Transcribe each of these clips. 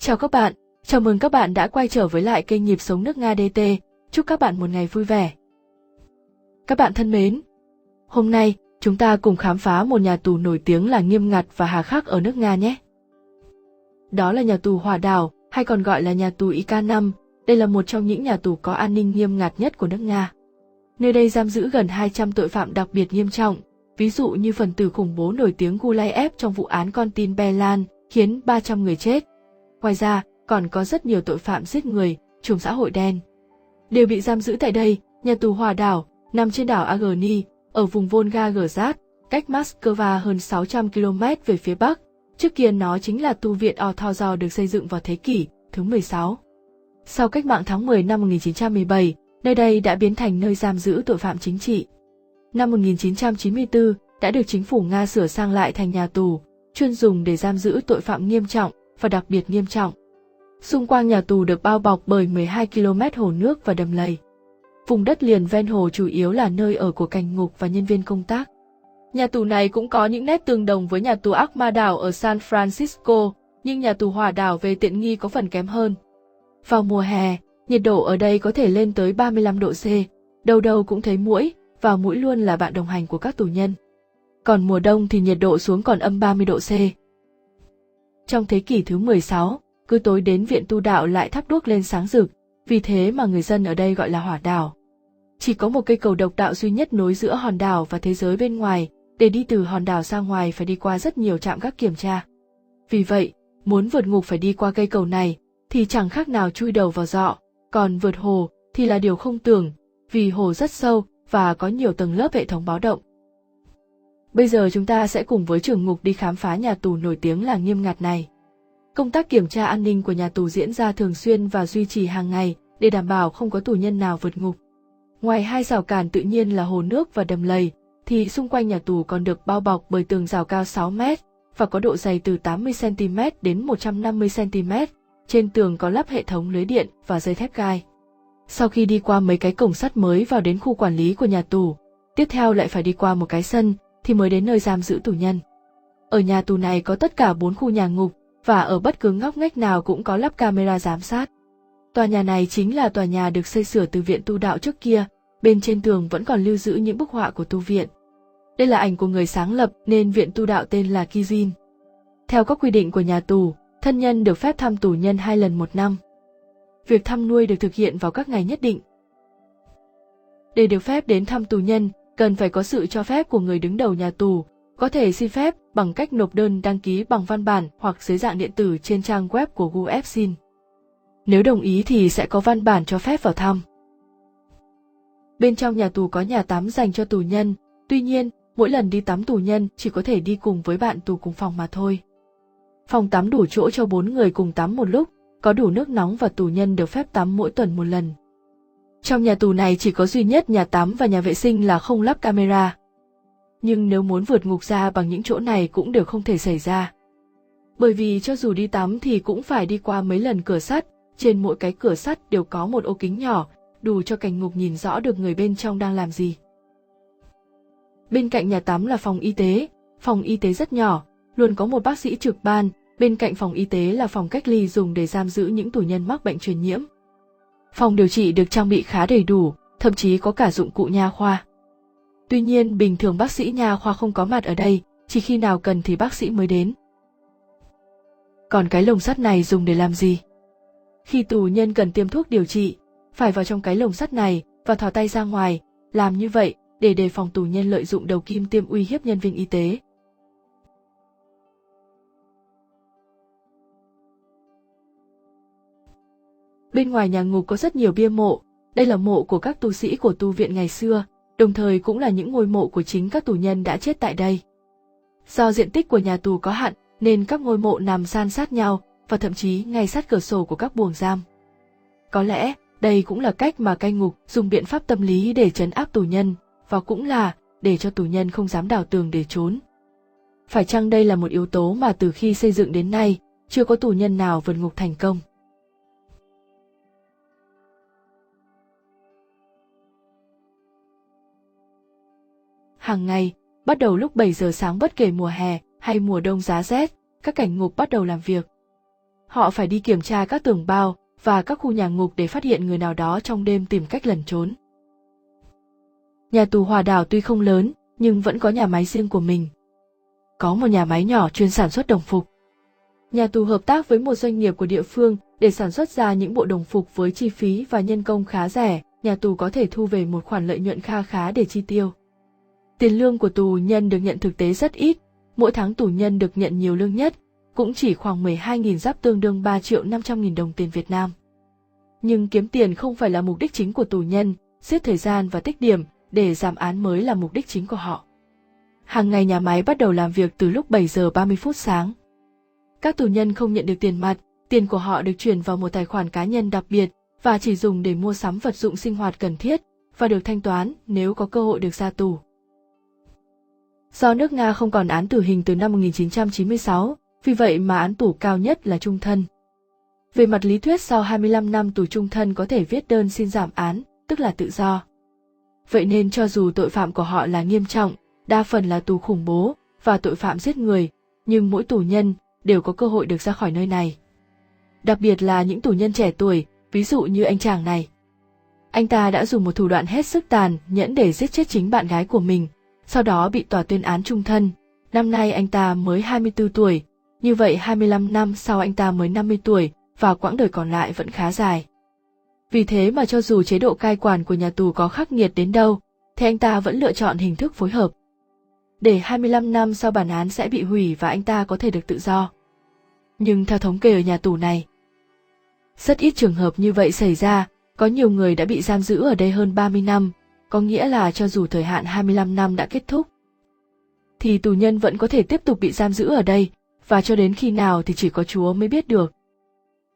Chào các bạn, chào mừng các bạn đã quay trở với lại kênh Nhịp Sống Nước Nga DT, chúc các bạn một ngày vui vẻ. Các bạn thân mến, hôm nay chúng ta cùng khám phá một nhà tù nổi tiếng là nghiêm ngặt và hà khắc ở nước Nga nhé. Đó là nhà tù Hỏa Đảo, hay còn gọi là nhà tù IK5, đây là một trong những nhà tù có an ninh nghiêm ngặt nhất của nước Nga. Nơi đây giam giữ gần 200 tội phạm đặc biệt nghiêm trọng, ví dụ như phần tử khủng bố nổi tiếng Gulayev trong vụ án con tin Belan, khiến 300 người chết. Ngoài ra, còn có rất nhiều tội phạm giết người, trùm xã hội đen. Đều bị giam giữ tại đây. Nhà tù Hỏa Đảo nằm trên đảo Agni, ở vùng Volga-Grzhat, cách Moscow hơn 600 km về phía bắc. Trước kia nó chính là tu viện Orthodox được xây dựng vào thế kỷ thứ 16. Sau cách mạng tháng 10 năm 1917, nơi đây đã biến thành nơi giam giữ tội phạm chính trị. Năm 1994, đã được chính phủ Nga sửa sang lại thành nhà tù, chuyên dùng để giam giữ tội phạm nghiêm trọng và đặc biệt nghiêm trọng. Xung quanh nhà tù được bao bọc bởi 12 km hồ nước và đầm lầy. Vùng đất liền ven hồ chủ yếu là nơi ở của cảnh ngục và nhân viên công tác. Nhà tù này cũng có những nét tương đồng với nhà tù Akma đảo ở San Francisco, nhưng nhà tù Hỏa Đảo về tiện nghi có phần kém hơn. Vào mùa hè, nhiệt độ ở đây có thể lên tới 35 độ C, đâu đâu cũng thấy muỗi, và muỗi luôn là bạn đồng hành của các tù nhân. Còn mùa đông thì nhiệt độ xuống còn âm 30 độ C. Trong thế kỷ thứ 16, cứ tối đến viện tu đạo lại thắp đuốc lên sáng rực, vì thế mà người dân ở đây gọi là Hỏa Đảo. Chỉ có một cây cầu độc đạo duy nhất nối giữa hòn đảo và thế giới bên ngoài, để đi từ hòn đảo ra ngoài phải đi qua rất nhiều trạm gác kiểm tra. Vì vậy, muốn vượt ngục phải đi qua cây cầu này, thì chẳng khác nào chui đầu vào giọ, còn vượt hồ thì là điều không tưởng, vì hồ rất sâu và có nhiều tầng lớp hệ thống báo động. Bây giờ chúng ta sẽ cùng với trưởng ngục đi khám phá nhà tù nổi tiếng là nghiêm ngặt này. Công tác kiểm tra an ninh của nhà tù diễn ra thường xuyên và duy trì hàng ngày để đảm bảo không có tù nhân nào vượt ngục. Ngoài hai rào cản tự nhiên là hồ nước và đầm lầy, thì xung quanh nhà tù còn được bao bọc bởi tường rào cao 6 mét và có độ dày từ 80 cm đến 150 cm. Trên tường có lắp hệ thống lưới điện và dây thép gai. Sau khi đi qua mấy cái cổng sắt mới vào đến khu quản lý của nhà tù, tiếp theo lại phải đi qua một cái sân thì mới đến nơi giam giữ tù nhân. Ở nhà tù này có tất cả 4 khu nhà ngục, và ở bất cứ ngóc ngách nào cũng có lắp camera giám sát. Tòa nhà này chính là tòa nhà được xây sửa từ viện tu đạo trước kia, bên trên tường vẫn còn lưu giữ những bức họa của tu viện. Đây là ảnh của người sáng lập nên viện tu đạo tên là Kizin. Theo các quy định của nhà tù, thân nhân được phép thăm tù nhân 2 lần một năm. Việc thăm nuôi được thực hiện vào các ngày nhất định. Để được phép đến thăm tù nhân, cần phải có sự cho phép của người đứng đầu nhà tù, có thể xin phép bằng cách nộp đơn đăng ký bằng văn bản hoặc dưới dạng điện tử trên trang web của GUEFSIN. Nếu đồng ý thì sẽ có văn bản cho phép vào thăm. Bên trong nhà tù có nhà tắm dành cho tù nhân, tuy nhiên, mỗi lần đi tắm tù nhân chỉ có thể đi cùng với bạn tù cùng phòng mà thôi. Phòng tắm đủ chỗ cho 4 người cùng tắm một lúc, có đủ nước nóng và tù nhân được phép tắm mỗi tuần một lần. Trong nhà tù này chỉ có duy nhất nhà tắm và nhà vệ sinh là không lắp camera. Nhưng nếu muốn vượt ngục ra bằng những chỗ này cũng đều không thể xảy ra. Bởi vì cho dù đi tắm thì cũng phải đi qua mấy lần cửa sắt, trên mỗi cái cửa sắt đều có một ô kính nhỏ, đủ cho cảnh ngục nhìn rõ được người bên trong đang làm gì. Bên cạnh nhà tắm là phòng y tế rất nhỏ, luôn có một bác sĩ trực ban, bên cạnh phòng y tế là phòng cách ly dùng để giam giữ những tù nhân mắc bệnh truyền nhiễm. Phòng điều trị được trang bị khá đầy đủ, thậm chí có cả dụng cụ nha khoa. Tuy nhiên bình thường bác sĩ nha khoa không có mặt ở đây, chỉ khi nào cần thì bác sĩ mới đến. Còn cái lồng sắt này dùng để làm gì? Khi tù nhân cần tiêm thuốc điều trị, phải vào trong cái lồng sắt này và thò tay ra ngoài, làm như vậy để đề phòng tù nhân lợi dụng đầu kim tiêm uy hiếp nhân viên y tế. Bên ngoài nhà ngục có rất nhiều bia mộ, đây là mộ của các tu sĩ của tu viện ngày xưa, đồng thời cũng là những ngôi mộ của chính các tù nhân đã chết tại đây. Do diện tích của nhà tù có hạn, nên các ngôi mộ nằm san sát nhau và thậm chí ngay sát cửa sổ của các buồng giam. Có lẽ, đây cũng là cách mà cai ngục dùng biện pháp tâm lý để trấn áp tù nhân, và cũng là để cho tù nhân không dám đào tường để trốn. Phải chăng đây là một yếu tố mà từ khi xây dựng đến nay, chưa có tù nhân nào vượt ngục thành công? Hàng ngày, bắt đầu lúc 7 giờ sáng bất kể mùa hè hay mùa đông giá rét, các cảnh ngục bắt đầu làm việc. họ phải đi kiểm tra các tường bao và các khu nhà ngục để phát hiện người nào đó trong đêm tìm cách lẩn trốn. Nhà tù Hòa Đảo tuy không lớn, nhưng vẫn có nhà máy riêng của mình. Có một nhà máy nhỏ chuyên sản xuất đồng phục. Nhà tù hợp tác với một doanh nghiệp của địa phương để sản xuất ra những bộ đồng phục với chi phí và nhân công khá rẻ, nhà tù có thể thu về một khoản lợi nhuận kha khá để chi tiêu. Tiền lương của tù nhân được nhận thực tế rất ít, mỗi tháng tù nhân được nhận nhiều lương nhất, cũng chỉ khoảng 12.000 giáp tương đương 3.500.000 đồng tiền Việt Nam. Nhưng kiếm tiền không phải là mục đích chính của tù nhân, giết thời gian và tích điểm để giảm án mới là mục đích chính của họ. Hàng ngày nhà máy bắt đầu làm việc từ lúc 7 giờ 30 phút sáng. Các tù nhân không nhận được tiền mặt, tiền của họ được chuyển vào một tài khoản cá nhân đặc biệt và chỉ dùng để mua sắm vật dụng sinh hoạt cần thiết và được thanh toán nếu có cơ hội được ra tù. Do nước Nga không còn án tử hình từ năm 1996, vì vậy mà án tù cao nhất là chung thân. Về mặt lý thuyết sau 25 năm tù chung thân có thể viết đơn xin giảm án, tức là tự do. Vậy nên cho dù tội phạm của họ là nghiêm trọng, đa phần là tù khủng bố và tội phạm giết người, nhưng mỗi tù nhân đều có cơ hội được ra khỏi nơi này. Đặc biệt là những tù nhân trẻ tuổi, ví dụ như anh chàng này. Anh ta đã dùng một thủ đoạn hết sức tàn nhẫn để giết chết chính bạn gái của mình, sau đó bị tòa tuyên án chung thân. Năm nay anh ta mới 24 tuổi, như vậy 25 năm sau anh ta mới 50 tuổi và quãng đời còn lại vẫn khá dài. Vì thế mà cho dù chế độ cai quản của nhà tù có khắc nghiệt đến đâu, thì anh ta vẫn lựa chọn hình thức phối hợp. Để 25 năm sau bản án sẽ bị hủy và anh ta có thể được tự do. Nhưng theo thống kê ở nhà tù này, rất ít trường hợp như vậy xảy ra, có nhiều người đã bị giam giữ ở đây hơn 30 năm, có nghĩa là cho dù thời hạn 25 năm đã kết thúc, thì tù nhân vẫn có thể tiếp tục bị giam giữ ở đây, và cho đến khi nào thì chỉ có Chúa mới biết được.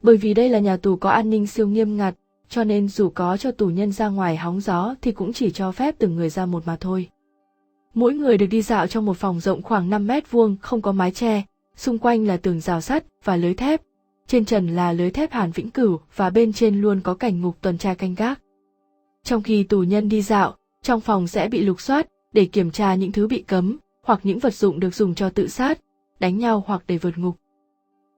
Bởi vì đây là nhà tù có an ninh siêu nghiêm ngặt, cho nên dù có cho tù nhân ra ngoài hóng gió thì cũng chỉ cho phép từng người ra một mà thôi. Mỗi người được đi dạo trong một phòng rộng khoảng 5 mét vuông không có mái che, xung quanh là tường rào sắt và lưới thép, trên trần là lưới thép Hàn Vĩnh Cửu và bên trên luôn có cảnh ngục tuần tra canh gác. Trong khi tù nhân đi dạo, trong phòng sẽ bị lục soát để kiểm tra những thứ bị cấm hoặc những vật dụng được dùng cho tự sát, đánh nhau hoặc để vượt ngục.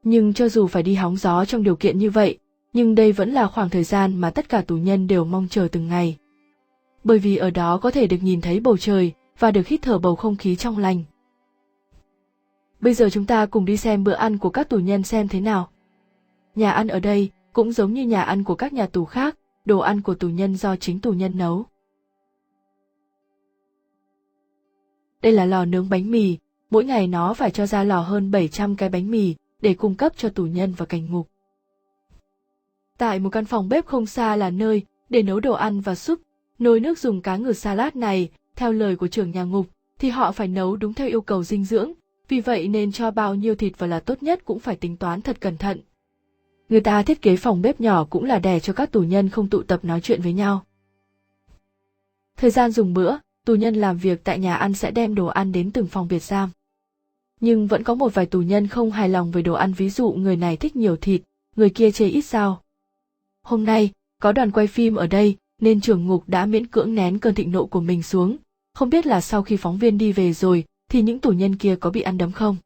Nhưng cho dù phải đi hóng gió trong điều kiện như vậy, nhưng đây vẫn là khoảng thời gian mà tất cả tù nhân đều mong chờ từng ngày. Bởi vì ở đó có thể được nhìn thấy bầu trời và được hít thở bầu không khí trong lành. Bây giờ chúng ta cùng đi xem bữa ăn của các tù nhân xem thế nào. Nhà ăn ở đây cũng giống như nhà ăn của các nhà tù khác, đồ ăn của tù nhân do chính tù nhân nấu. Đây là lò nướng bánh mì, mỗi ngày nó phải cho ra lò hơn 700 cái bánh mì để cung cấp cho tù nhân và cảnh ngục. Tại một căn phòng bếp không xa là nơi để nấu đồ ăn và súp, nồi nước dùng cá ngừ salad này, theo lời của trưởng nhà ngục, thì họ phải nấu đúng theo yêu cầu dinh dưỡng, vì vậy nên cho bao nhiêu thịt vào là tốt nhất cũng phải tính toán thật cẩn thận. Người ta thiết kế phòng bếp nhỏ cũng là để cho các tù nhân không tụ tập nói chuyện với nhau. Thời gian dùng bữa, tù nhân làm việc tại nhà ăn sẽ đem đồ ăn đến từng phòng biệt giam. Nhưng vẫn có một vài tù nhân không hài lòng với đồ ăn, ví dụ người này thích nhiều thịt, người kia chê ít rau. Hôm nay, có đoàn quay phim ở đây, nên trưởng ngục đã miễn cưỡng nén cơn thịnh nộ của mình xuống, không biết là sau khi phóng viên đi về rồi, thì những tù nhân kia có bị ăn đấm không?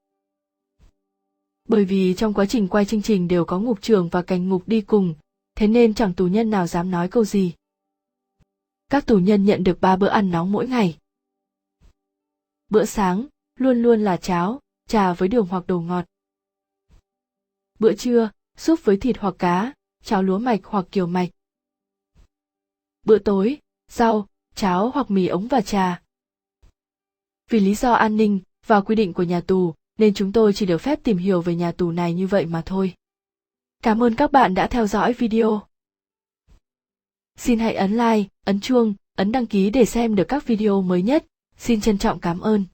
Bởi vì trong quá trình quay chương trình đều có ngục trưởng và cảnh ngục đi cùng, thế nên chẳng tù nhân nào dám nói câu gì. Các tù nhân nhận được 3 bữa ăn nóng mỗi ngày. Bữa sáng, luôn luôn là cháo, trà với đường hoặc đồ ngọt. Bữa trưa, súp với thịt hoặc cá, cháo lúa mạch hoặc kiều mạch. Bữa tối, rau, cháo hoặc mì ống và trà. Vì lý do an ninh và quy định của nhà tù, nên chúng tôi chỉ được phép tìm hiểu về nhà tù này như vậy mà thôi. Cảm ơn các bạn đã theo dõi video. Xin hãy ấn like, ấn chuông, ấn đăng ký để xem được các video mới nhất. Xin trân trọng cảm ơn.